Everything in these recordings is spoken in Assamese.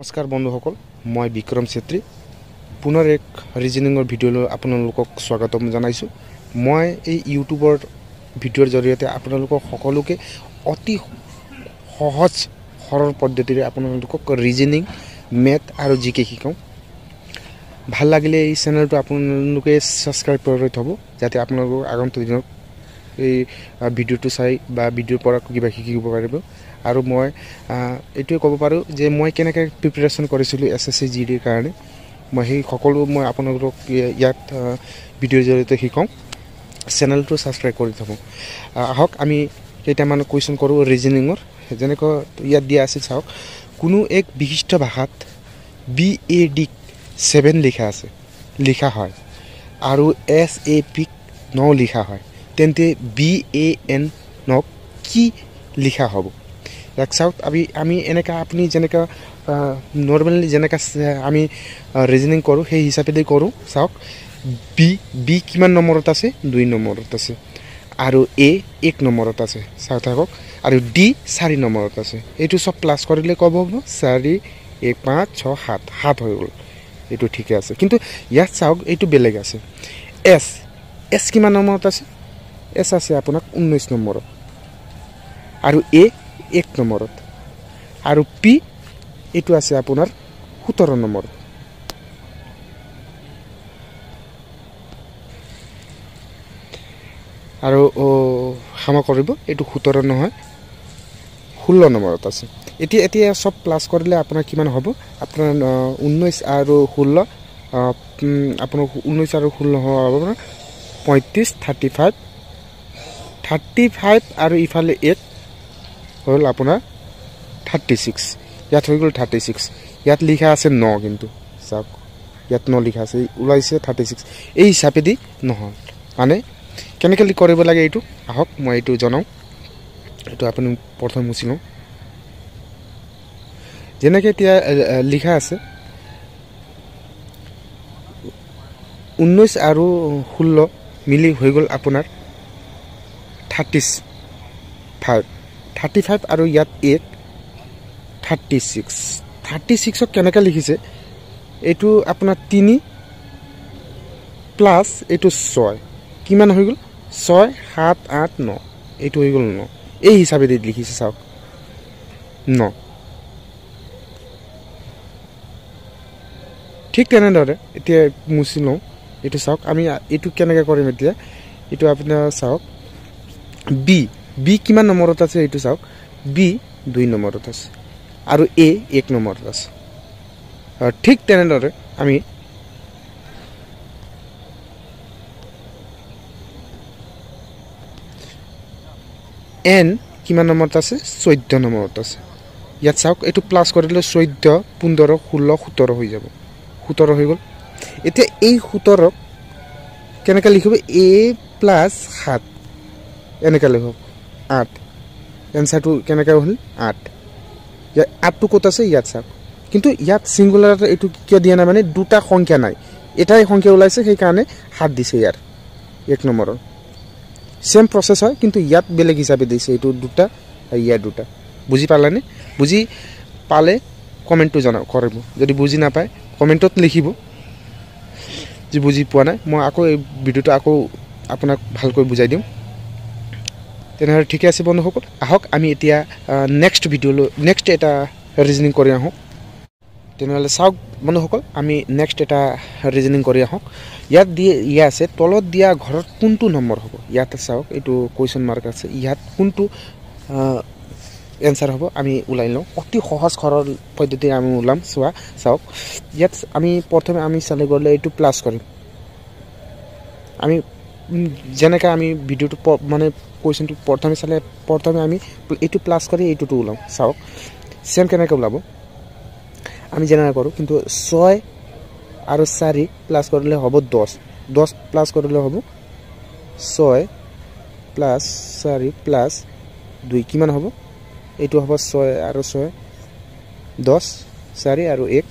নমস্কাৰ বন্ধুসকল, মই বিক্ৰম চেত্ৰী পুনৰ এক ৰিজনিঙৰ ভিডিঅ'লৈ আপোনালোকক স্বাগতম জনাইছোঁ। মই এই ইউটিউবৰ ভিডিঅ'ৰ জৰিয়তে আপোনালোকক সকলোকে অতি সহজ সৰল পদ্ধতিৰে আপোনালোকক ৰিজনিং, মেথ আৰু জিকে শিকাওঁ। ভাল লাগিলে এই চেনেলটো আপোনালোকে ছাবস্ক্ৰাইব কৰি থ'ব, যাতে আপোনালোকক আগন্তুক দিনত এই ভিডিঅ'টো চাই বা ভিডিঅ'ৰ পৰা কিবা শিকিব পাৰিব। আৰু মই এইটোৱে ক'ব পাৰোঁ যে মই কেনেকৈ প্ৰিপেৰেশ্যন কৰিছিলোঁ SSC GDৰ কাৰণে, মই সেই সকলো মই আপোনালোকক ইয়াত ভিডিঅ'ৰ জৰিয়তে শিকাওঁ। চেনেলটো ছাবস্ক্ৰাইব কৰি থ'ব। আহক আমি কেইটামান কুৱেশ্যন কৰোঁ ৰিজনিঙৰ। যেনেকৈ ইয়াত দিয়া আছে চাওক, কোনো এক বিশিষ্ট ভাষাত BAD 7 লিখা হয় আৰু SAP 9 লিখা হয়, তেন্তে BAN কি লিখা হ'ব? ইয়াক চাওক, আমি এনেকৈ আপুনি যেনেকৈ নৰ্মেলি যেনেকৈ আমি ৰিজনিং কৰোঁ সেই হিচাপেদি কৰোঁ। চাওক, বি কিমান নম্বৰত আছে? 2 নম্বৰত আছে, আৰু A 1 নম্বৰত আছে। চাওক থাকক, আৰু D 4 নম্বৰত আছে। এইটো চব প্লাছ কৰিলে ক'ব হ'ব 4 1 5 6 7 হৈ গ'ল। এইটো ঠিকে আছে, কিন্তু ইয়াত চাওক এইটো বেলেগ আছে। S কিমান নম্বৰত আছে? S আছে আপোনাক 19 নম্বৰত, আৰু A 1 নম্বৰত, আৰু P এইটো আছে আপোনাৰ 17 নম্বৰত। আৰু ক্ষমা কৰিব, এইটো 17 নহয়, 16 নম্বৰত আছে। এতিয়া চব প্লাছ কৰিলে আপোনাৰ কিমান হ'ব? আপোনাৰ 19 আৰু 16, আপোনাৰ 19 আৰু 16 হ'ব আপোনাৰ 35, 35 আৰু ইফালে 8 হ'ল আপোনাৰ 36। ইয়াত হৈ গ'ল 36। ইয়াত লিখা আছে 9, কিন্তু চাওক ইয়াত 9 লিখা আছে, ওলাইছে 36। এই হিচাপেদি নহয়, মানে কেনেকৈ কৰিব লাগে এইটো আহক মই এইটো জনাওঁ। এইটো আপুনি প্ৰথম মুচি লওঁ। যেনেকৈ এতিয়া লিখা আছে 19 আৰু 16 মিলি হৈ গ'ল আপোনাৰ 35, আৰু ইয়াত 8 36ক কেনেকৈ লিখিছে? এইটো আপোনাৰ 3 প্লাছ এইটো 6, কিমান হৈ গ'ল? 6 7 8 9, এইটো হৈ গ'ল 9। এই হিচাপেদি লিখিছে চাওক 9। ঠিক তেনেদৰে এতিয়া মুচি লওঁ। এইটো চাওক, আমি এইটো কেনেকৈ কৰিম এতিয়া? এইটো আপোনাৰ চাওক, B কিমান নম্বৰত আছে? এইটো চাওক, B 2 নম্বৰত আছে, আৰু A 1 নম্বৰত আছে। ঠিক তেনেদৰে আমি N কিমান নম্বৰত আছে? 14 নম্বৰত আছে। ইয়াত চাওক, এইটো প্লাছ কৰিলে 14 15 16 17 হৈ যাব, 17 হৈ গ'ল। এতিয়া এই 17ক কেনেকৈ লিখিব? A প্লাছ 7 এনেকৈ লিখক 8। এনচাৰটো কেনেকৈ হ'ল? 8। ইয়াত 8টো ক'ত আছে? ইয়াত চাওক, কিন্তু ইয়াত ছিংগুলাৰ এইটো কিয় দিয়া নাই? মানে দুটা সংখ্যা নাই, এটাই সংখ্যা ওলাইছে, সেইকাৰণে 7 দিছে ইয়াৰ 1 নম্বৰৰ। চেম প্ৰচেছ হয়, কিন্তু ইয়াত বেলেগ হিচাপে দিছে, এইটো 2টা আৰু ইয়াত 2টা। বুজি পালেনে? বুজি পালে কমেণ্টটো কৰিব, যদি বুজি নাপায় কমেণ্টত লিখিব যে বুজি পোৱা নাই। মই আকৌ এই ভিডিঅ'টো আকৌ আপোনাক ভালকৈ বুজাই দিম। তেনেহ'লে ঠিকে আছে বন্ধুসকল, আহক আমি এতিয়া নেক্সট এটা ৰিজনিং কৰি আহোঁ। তেনেহ'লে চাওক বন্ধুসকল, আমি নেক্সট এটা ৰিজনিং কৰি আহোঁ। ইয়াত দিয়া আছে, তলত দিয়া ঘৰত কোনটো নম্বৰ হ'ব? ইয়াত চাওক, এইটো কুৱেশ্যন মাৰ্ক আছে, ইয়াত কোনটো এনচাৰ হ'ব আমি ওলাই লওঁ। অতি সহজ সৰল পদ্ধতিৰে আমি ওলাম। চাওক, ইয়াত আমি প্ৰথমে আমি চালে গ'লে এইটো প্লাছ কৰিম। আমি যেনেকৈ আমি ভিডিঅ'টো মানে কুৱেশ্যনটো প্ৰথমে আমি এইটো প্লাছ কৰি এইটোতো ওলাওঁ। চাওক চেম কেনেকৈ ওলাব আমি যেনেকৈ কৰোঁ, কিন্তু 6 আৰু 4 প্লাছ কৰিলে হ'ব 10 প্লাছ কৰিলে হ'ব 6 প্লাছ 4 প্লাছ 2 কিমান হ'ব? এইটো হ'ব 6 আৰু 6 10, 4 আৰু 1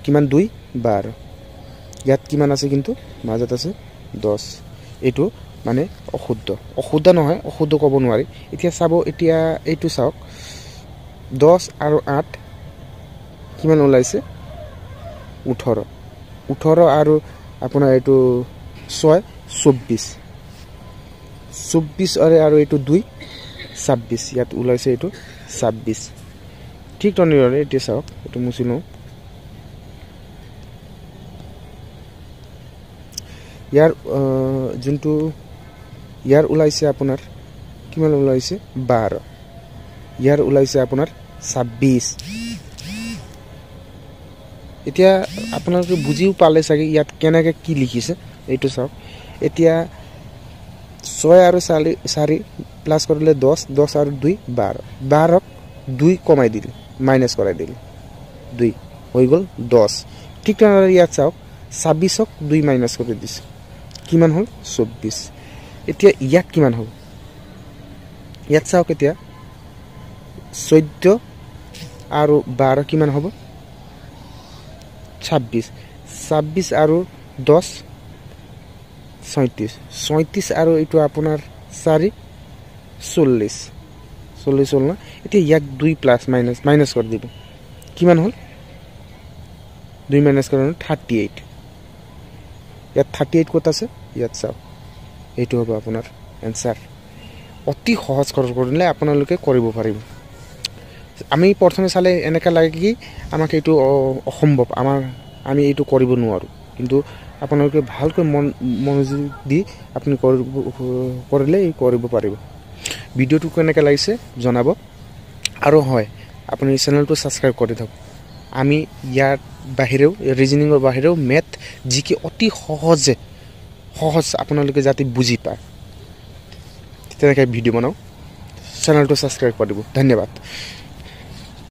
কিমান? 2 12। ইয়াত কিমান আছে? কিন্তু মাজত আছে 10। এইটো মানে অশুদ্ধ নহয়, অশুদ্ধ ক'ব নোৱাৰি। এতিয়া চাব, এতিয়া এইটো চাওক, 10 আৰু 8 কিমান ওলাইছে 18 18 আৰু আপোনাৰ এইটো 6 24 24 আৰু এইটো 2 26 ইয়াত ওলাইছে এইটো 26 ঠিক তেনেদৰে এতিয়া চাওক এইটো মুছি লওঁ ইয়াৰ যোনটো ইয়াৰ ওলাইছে আপোনাৰ কিমান ওলাইছে 12 ইয়াৰ ওলাইছে আপোনাৰ 26 এতিয়া আপোনালোকে বুজিও পালে চাগে ইয়াত কেনেকৈ কি লিখিছে এইটো চাওক এতিয়া 6 আৰু 4 প্লাস কৰিলে 10 10 আৰু 2 12 12ক 2 কমাই দিলে মাইনাস কৰাই দিলে 2 হৈ গল 10 ঠিক তেনেদৰে ইয়াত চাওক 26ক 2 মাইনাস কৰি দিছে কিমান হল 24 এতিয়া ইয়াত কিমান হ'ব ইয়াত চাওক এতিয়া 14 আৰু 12 কিমান হ'ব 26 26 আৰু 10 37 37 আৰু এইটো আপোনাৰ 4 40 40 হল না এতিয়া ইয়াক 2 প্লাস মাইনাস কৰি দিব কিমান হল 2 মাইনাস কৰিলে 38 ইয়াত 38 কত আছে ইয়াত চাও এইটো হ'ব আপোনাৰ आंसर অতি সহজ কৰিলে আপোনালোকে কৰিব পাৰিব আমি প্ৰথমে চালে এনেকা লাগে কি আমাক এইটো অসম্ভৱ আমি এইটো কৰিব নোৱাৰো কিন্তু আপোনালোকে ভালকৈ মনোযোগ দি আপুনি কৰিলে কৰিব পাৰিব ভিডিওটো কেনেকা লাগিছে জনাব আৰু হয় আপুনি চেনেলটো সাবস্ক্ৰাইব কৰি থাকক আমি ইয়াৰ বাহিৰেও ৰিজনিংৰ বাহিৰেও ম্যাথ জিকে অতি সহজ আপোনালোকে যাতে বুজি পায় তেনেকৈ ভিডিও বনাও চেনেলটো সাবস্ক্ৰাইব কৰি দিব ধন্যবাদ